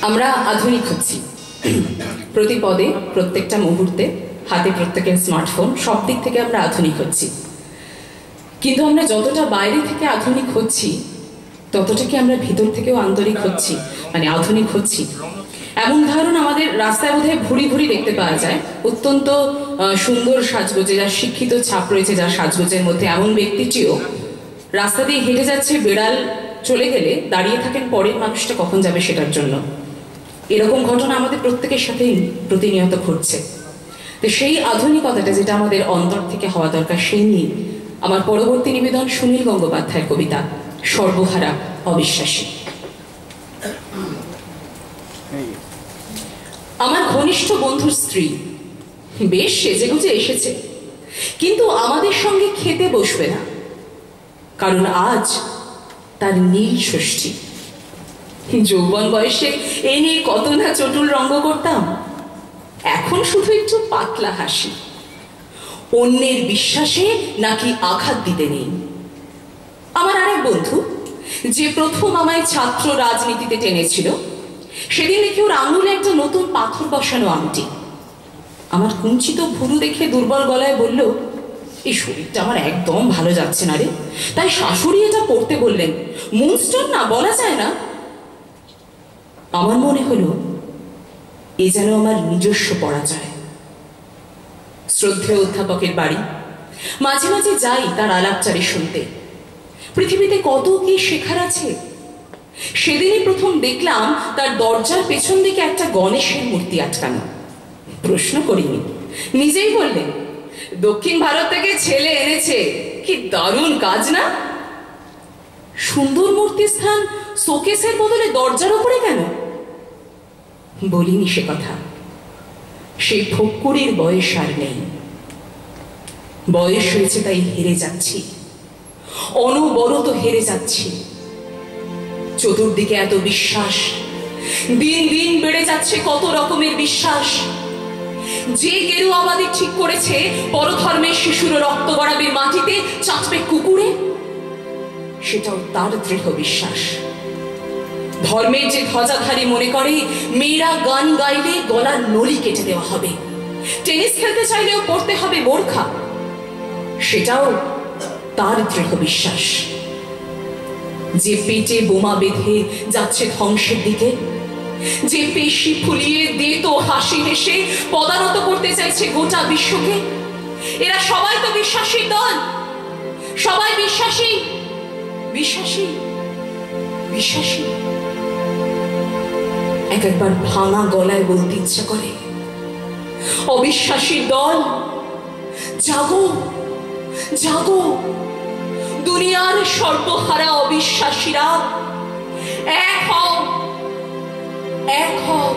আমরা আধুনিক হচ্ছি প্রতি পদে, প্রত্যেকটা মুহূর্তে, হাতে প্রত্যেকের স্মার্টফোন, সব দিক থেকে আমরা আধুনিক হচ্ছি। কিন্তু আমরা যতটা বাইরে থেকে আধুনিক হচ্ছি, ততটাকে আমরা ভিতর থেকেও আন্তরিক হচ্ছি, মানে আধুনিক হচ্ছি। এমন ধারণ আমাদের রাস্তায় বোধহয় ভুরি ভুরি দেখতে পাওয়া যায়। অত্যন্ত সুন্দর সাজগোজে, যার শিক্ষিত ছাপ রয়েছে যার সাজগোজের মধ্যে, এমন ব্যক্তিটিও রাস্তা দিয়ে হেঁটে যাচ্ছে, বেড়াল চলে গেলে দাঁড়িয়ে থাকেন পরের মানুষটা কখন যাবে সেটার জন্য। এরকম ঘটনা আমাদের প্রত্যেকের সাথেই প্রতিনিয়ত ঘটছে। তো সেই আধুনিকতাটা যেটা আমাদের অন্তর থেকে হওয়া দরকার, সেই নিয়ে আমার পরবর্তী নিবেদন সুনীল গঙ্গোপাধ্যায়ের কবিতা সর্বহারা অবিশ্বাসী। আমার ঘনিষ্ঠ বন্ধুর স্ত্রী বেশ সেজেগুজে এসেছে, কিন্তু আমাদের সঙ্গে খেতে বসবে না, কারণ আজ তার নীল ষষ্ঠী। যৌবন বয়সে এ নিয়ে কত না চটুল রঙ্গ করতাম, এখন শুধু একটু পাতলা হাসি। অন্যের বিশ্বাসে নাকি আঘাত দিতে নেই। আমার আরেক বন্ধু, যে প্রথম আমায় ছাত্র রাজনীতিতে টেনেছিল, সেদিন দেখে ওর আঙুলে একটা নতুন পাথর বসানো আংটি। আমার কুঞ্চিত ভুরু দেখে দুর্বল গলায় বলল, এই শরীরটা আমার একদম ভালো যাচ্ছে না রে। তাই শাশুড়ি এটা পড়তে বললেন। মুনস্টোন না, বলা যায় না। আমার মনে হলো এ যেন আমার নিজস্ব পরাজয়। শ্রদ্ধেয় অধ্যাপকের বাড়ি, মাঝে মাঝে যাই তার আলাপচারে শুনতে। পৃথিবীতে কত কি শেখার আছে। সেদিনই প্রথম দেখলাম তার দরজার পেছন দিকে একটা গণেশের মূর্তি আটকানো। প্রশ্ন করিনি, নিজেই বললেন, দক্ষিণ ভারত থেকে ছেলে এনেছে, কি দারুণ কাজ না? সুন্দর মূর্তির স্থান শোকেসের বদলে দরজার উপরে কেন? বলিনি সে কথা। সেই ফক্কুরের বয়স আর নেই। বয়স হয়েছে তাই হেরে যাচ্ছি, অনবরত হেরে যাচ্ছি। চতুর্দিকে এত বিশ্বাস, দিন দিন বেড়ে যাচ্ছে কত রকমের বিশ্বাস। যে গেরুয়াবাদী ঠিক করেছে পরধর্মের শিশুর রক্ত গড়াবে মাটিতে, চাচবে কুকুরে, সেটাও তার দৃঢ় বিশ্বাস। ধর্মের যে ধ্বজাধারী মনে করে মেয়েরা গান গাইলে গলার নলি কেটে দেওয়া হবে, টেনিস খেলতে চাইলেও পড়তে হবে বোরখা, সেটাও তার দৃঢ় বিশ্বাস। যে পেটে বোমা বেঁধে যাচ্ছে ধ্বংসের দিকে, যে পেশি ফুলিয়ে দেত হাসি হেসে পদানত করতে চাইছে গোটা বিশ্বকে, এরা সবাই তো বিশ্বাসী দল। সবাই বিশ্বাসী, বিশ্বাসী, বিশ্বাসী। একবার ভাঙা গলায় বলতে ইচ্ছা করে, অবিশ্বাসী দল জাগো, জাগো। দুনিয়ার সর্বহারা অবিশ্বাসীরা এক হও, এক হও।